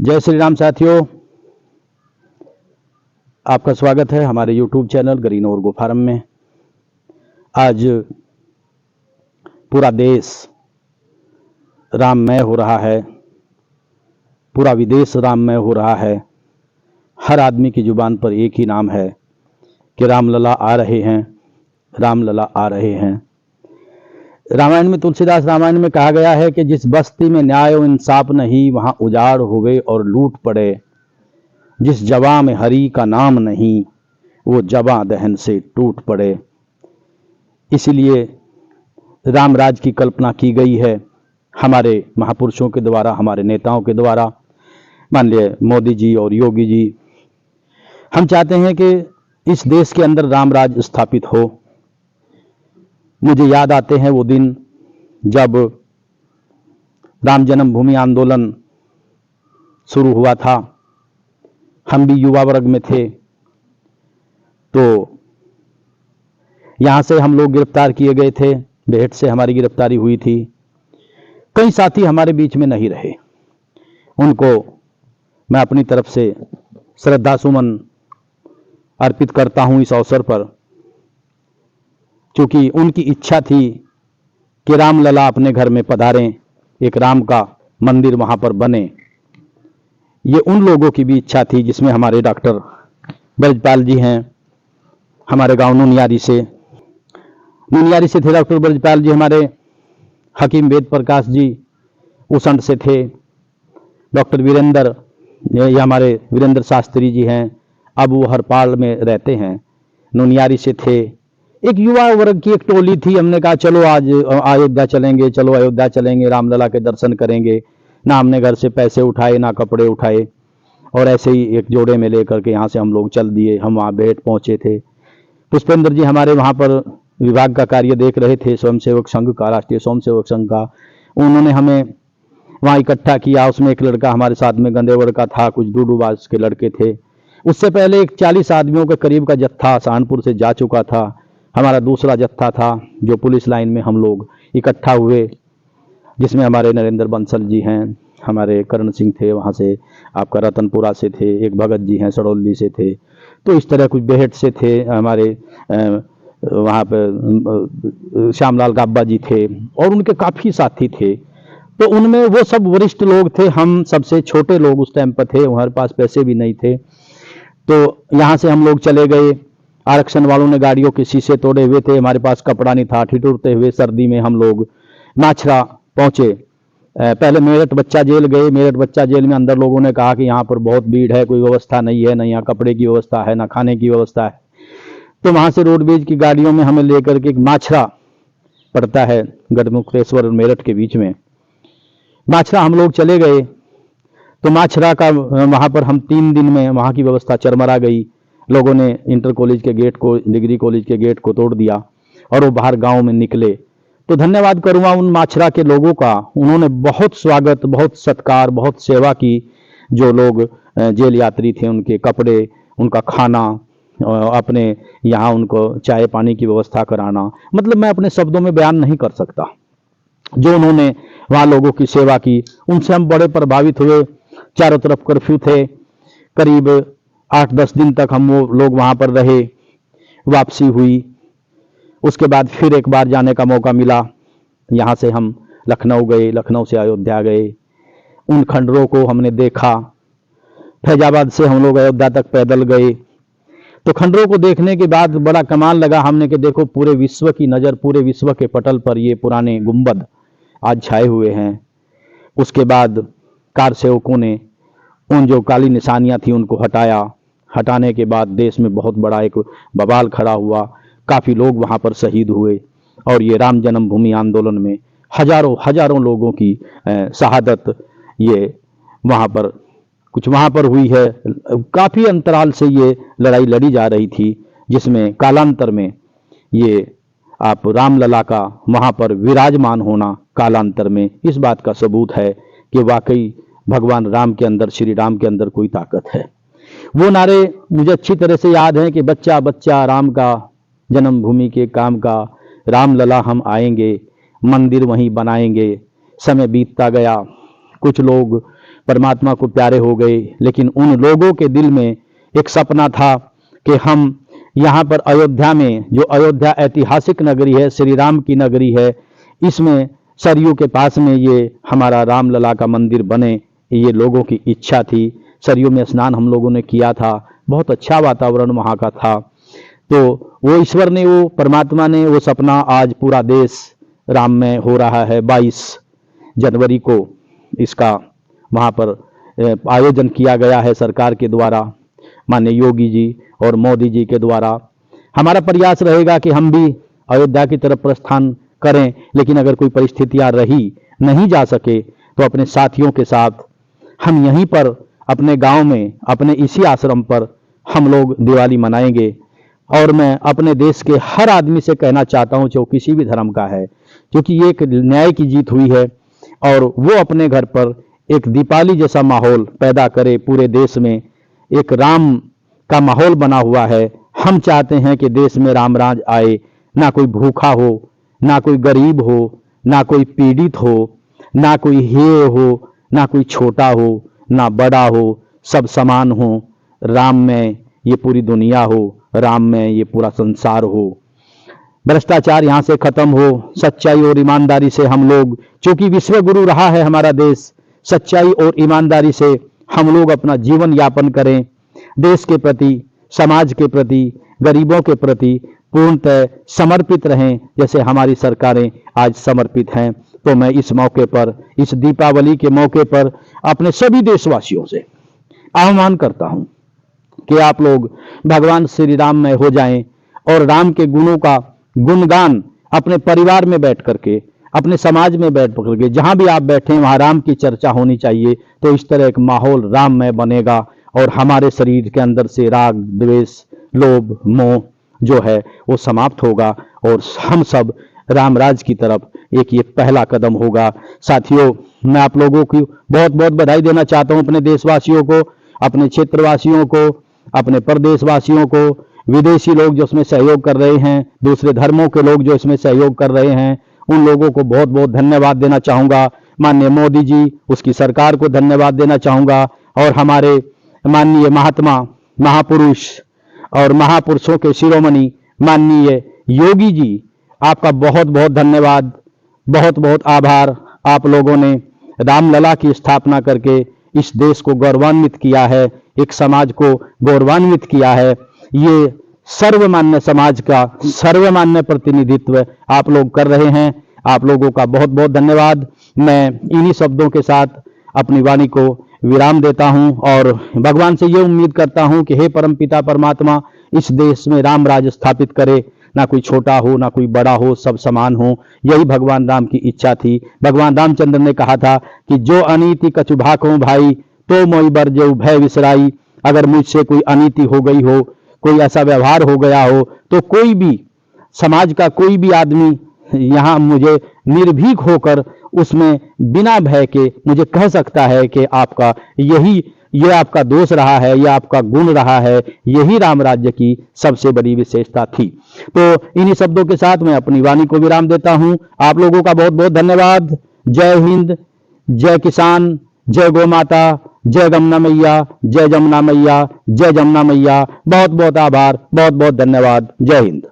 जय श्री राम साथियों, आपका स्वागत है हमारे YouTube चैनल ग्रीन और गो फार्म में। आज पूरा देश राममय हो रहा है, पूरा विदेश राममय हो रहा है। हर आदमी की जुबान पर एक ही नाम है कि रामलला आ रहे हैं, रामलला आ रहे हैं। रामायण में, तुलसीदास रामायण में कहा गया है कि जिस बस्ती में न्याय और इंसाफ नहीं, वहां उजाड़ होवे और लूट पड़े। जिस जवां में हरि का नाम नहीं, वो जवां दहन से टूट पड़े। इसीलिए रामराज की कल्पना की गई है हमारे महापुरुषों के द्वारा, हमारे नेताओं के द्वारा। मान लिए मोदी जी और योगी जी। हम चाहते हैं कि इस देश के अंदर रामराज स्थापित हो। मुझे याद आते हैं वो दिन जब राम जन्मभूमि आंदोलन शुरू हुआ था। हम भी युवा वर्ग में थे, तो यहां से हम लोग गिरफ्तार किए गए थे। बेहट से हमारी गिरफ्तारी हुई थी। कई साथी हमारे बीच में नहीं रहे, उनको मैं अपनी तरफ से श्रद्धा सुमन अर्पित करता हूं इस अवसर पर, क्योंकि उनकी इच्छा थी कि रामलला अपने घर में पधारें, एक राम का मंदिर वहां पर बने। ये उन लोगों की भी इच्छा थी जिसमें हमारे डॉक्टर ब्रजपाल जी हैं, हमारे गांव नुनियारी से थे डॉक्टर ब्रजपाल जी। हमारे हकीम वेद प्रकाश जी उसंड से थे। डॉक्टर वीरेंद्र, ये हमारे वीरेंद्र शास्त्री जी हैं, अब वो हरपाल में रहते हैं, नुनियारी से थे। एक युवा वर्ग की एक टोली थी। हमने कहा चलो आज अयोध्या चलेंगे, चलो अयोध्या चलेंगे, रामलला के दर्शन करेंगे। ना हमने घर से पैसे उठाए, ना कपड़े उठाए, और ऐसे ही एक जोड़े में लेकर के यहाँ से हम लोग चल दिए। हम वहाँ बेहट पहुंचे थे। पुष्पेंद्र जी हमारे वहाँ पर विभाग का कार्य देख रहे थे, स्वयंसेवक संघ का, राष्ट्रीय स्वयंसेवक संघ का। उन्होंने हमें वहाँ इकट्ठा किया। उसमें एक लड़का हमारे साथ में गंदेवड़ का था, कुछ डूडूबाज के लड़के थे। उससे पहले एक 40 आदमियों के करीब का जत्था सहारनपुर से जा चुका था। हमारा दूसरा जत्था था जो पुलिस लाइन में हम लोग इकट्ठा हुए, जिसमें हमारे नरेंद्र बंसल जी हैं, हमारे करण सिंह थे वहाँ से, आपका रतनपुरा से थे, एक भगत जी हैं सड़ौली से थे। तो इस तरह कुछ बेहट से थे, हमारे वहाँ पर श्यामलाल गाब्बा जी थे, और उनके काफ़ी साथी थे। तो उनमें वो सब वरिष्ठ लोग थे, हम सबसे छोटे लोग उस टाइम पर थे। हमारे पास पैसे भी नहीं थे। तो यहाँ से हम लोग चले गए। आरक्षण वालों ने गाड़ियों के शीशे तोड़े हुए थे, हमारे पास कपड़ा नहीं था। ठिठुरते हुए सर्दी में हम लोग माछरा पहुंचे। पहले मेरठ बच्चा जेल गए। मेरठ बच्चा जेल में अंदर लोगों ने कहा कि यहाँ पर बहुत भीड़ है, कोई व्यवस्था नहीं है, न यहाँ कपड़े की व्यवस्था है, न खाने की व्यवस्था है। तो वहां से रोडवेज की गाड़ियों में हमें लेकर के एक माछरा पड़ता है, गढ़मुक्तेश्वर और मेरठ के बीच में। माछरा हम लोग चले गए। तो माछरा का वहां पर हम 3 दिन में वहां की व्यवस्था चरमरा गई। लोगों ने इंटर कॉलेज के गेट को, डिग्री कॉलेज के गेट को तोड़ दिया और वो बाहर गांव में निकले। तो धन्यवाद करूंगा उन माछरा के लोगों का। उन्होंने बहुत स्वागत, बहुत सत्कार, बहुत सेवा की। जो लोग जेल यात्री थे, उनके कपड़े, उनका खाना, अपने यहाँ उनको चाय पानी की व्यवस्था कराना, मतलब मैं अपने शब्दों में बयान नहीं कर सकता। जो उन्होंने वहाँ लोगों की सेवा की, उनसे हम बड़े प्रभावित हुए। चारों तरफ कर्फ्यू थे। करीब 8-10 दिन तक हम वो लोग वहाँ पर रहे। वापसी हुई। उसके बाद फिर एक बार जाने का मौका मिला। यहाँ से हम लखनऊ गए, लखनऊ से अयोध्या गए। उन खंडरों को हमने देखा। फैजाबाद से हम लोग अयोध्या तक पैदल गए। तो खंडरों को देखने के बाद बड़ा कमाल लगा हमने कि देखो, पूरे विश्व की नज़र, पूरे विश्व के पटल पर ये पुराने गुंबद आज छाए हुए हैं। उसके बाद कार सेवकों ने उन जो काली निशानियां थी उनको हटाया। हटाने के बाद देश में बहुत बड़ा एक बवाल खड़ा हुआ। काफ़ी लोग वहाँ पर शहीद हुए, और ये राम जन्मभूमि आंदोलन में हजारों लोगों की शहादत ये वहाँ पर हुई है। काफ़ी अंतराल से ये लड़ाई लड़ी जा रही थी, जिसमें कालांतर में ये आप रामलला का वहाँ पर विराजमान होना कालांतर में इस बात का सबूत है कि वाकई भगवान राम के अंदर, श्री राम के अंदर कोई ताकत है। वो नारे मुझे अच्छी तरह से याद हैं कि बच्चा बच्चा राम का, जन्मभूमि के काम का, रामलला हम आएंगे, मंदिर वहीं बनाएंगे। समय बीतता गया। कुछ लोग परमात्मा को प्यारे हो गए, लेकिन उन लोगों के दिल में एक सपना था कि हम यहाँ पर अयोध्या में, जो अयोध्या ऐतिहासिक नगरी है, श्री राम की नगरी है, इसमें सरयू के पास में ये हमारा रामलला का मंदिर बने, ये लोगों की इच्छा थी। सरयू में स्नान हम लोगों ने किया था, बहुत अच्छा वातावरण वहाँ का था। तो वो ईश्वर ने, वो परमात्मा ने वो सपना आज पूरा देश राम में हो रहा है। 22 जनवरी को इसका वहाँ पर आयोजन किया गया है सरकार के द्वारा, माननीय योगी जी और मोदी जी के द्वारा। हमारा प्रयास रहेगा कि हम भी अयोध्या की तरफ प्रस्थान करें, लेकिन अगर कोई परिस्थितियां रही, नहीं जा सके, तो अपने साथियों के साथ हम यहीं पर अपने गांव में, अपने इसी आश्रम पर हम लोग दिवाली मनाएंगे। और मैं अपने देश के हर आदमी से कहना चाहता हूं, जो किसी भी धर्म का है, क्योंकि ये एक न्याय की जीत हुई है, और वो अपने घर पर एक दीपावली जैसा माहौल पैदा करे। पूरे देश में एक राम का माहौल बना हुआ है। हम चाहते हैं कि देश में राम राज आए, ना कोई भूखा हो, ना कोई गरीब हो, ना कोई पीड़ित हो, ना कोई हेय हो, ना कोई छोटा हो, ना बड़ा हो, सब समान हो। राम में ये पूरी दुनिया हो, राम में ये पूरा संसार हो। भ्रष्टाचार यहाँ से खत्म हो, सच्चाई और ईमानदारी से हम लोग, चूंकि विश्व गुरु रहा है हमारा देश, सच्चाई और ईमानदारी से हम लोग अपना जीवन यापन करें। देश के प्रति, समाज के प्रति, गरीबों के प्रति पूर्णतः समर्पित रहें, जैसे हमारी सरकारें आज समर्पित हैं। तो मैं इस मौके पर, इस दीपावली के मौके पर अपने सभी देशवासियों से आह्वान करता हूं कि आप लोग भगवान श्री राम में हो जाएं और राम के गुणों का गुणगान अपने परिवार में बैठ करके, अपने समाज में बैठ करके, जहां भी आप बैठे वहां राम की चर्चा होनी चाहिए। तो इस तरह एक माहौल राम में बनेगा और हमारे शरीर के अंदर से राग, द्वेष, लोभ, मोह जो है वो समाप्त होगा और हम सब राम राज की तरफ एक ये पहला कदम होगा। साथियों, मैं आप लोगों की बहुत बहुत बधाई देना चाहता हूं, अपने देशवासियों को, अपने क्षेत्रवासियों को, अपने प्रदेशवासियों को, विदेशी लोग जो इसमें सहयोग कर रहे हैं, दूसरे धर्मों के लोग जो इसमें सहयोग कर रहे हैं, उन लोगों को बहुत बहुत धन्यवाद देना चाहूंगा। माननीय मोदी जी, उसकी सरकार को धन्यवाद देना चाहूंगा, और हमारे माननीय महात्मा, महापुरुष और महापुरुषों के शिरोमणि माननीय योगी जी, आपका बहुत बहुत धन्यवाद, बहुत बहुत आभार। आप लोगों ने रामलला की स्थापना करके इस देश को गौरवान्वित किया है, एक समाज को गौरवान्वित किया है। ये सर्वमान्य समाज का सर्वमान्य प्रतिनिधित्व आप लोग कर रहे हैं। आप लोगों का बहुत बहुत धन्यवाद। मैं इन्हीं शब्दों के साथ अपनी वाणी को विराम देता हूं और भगवान से ये उम्मीद करता हूं कि हे परमपिता परमात्मा, इस देश में राम राज स्थापित करे, ना कोई छोटा हो, ना कोई बड़ा हो, सब समान हो। यही भगवान राम की इच्छा थी। भगवान रामचंद्र ने कहा था कि जो अनीति कछु भाखों भाई, तो मोई बरजेऊ भय विसराई। अगर मुझसे कोई अनीति हो गई हो, कोई ऐसा व्यवहार हो गया हो, तो कोई भी समाज का कोई भी आदमी यहाँ मुझे निर्भीक होकर उसमें बिना भय के मुझे कह सकता है कि आपका ये आपका दोष रहा है, यह आपका गुण रहा है। यही राम राज्य की सबसे बड़ी विशेषता थी। तो इन्हीं शब्दों के साथ मैं अपनी वाणी को विराम देता हूं। आप लोगों का बहुत बहुत धन्यवाद। जय हिंद, जय किसान, जय गौ माता, जय गमना मैया, जय जमुना मैया, जय जमुना मैया। बहुत बहुत आभार, बहुत बहुत धन्यवाद। जय हिंद।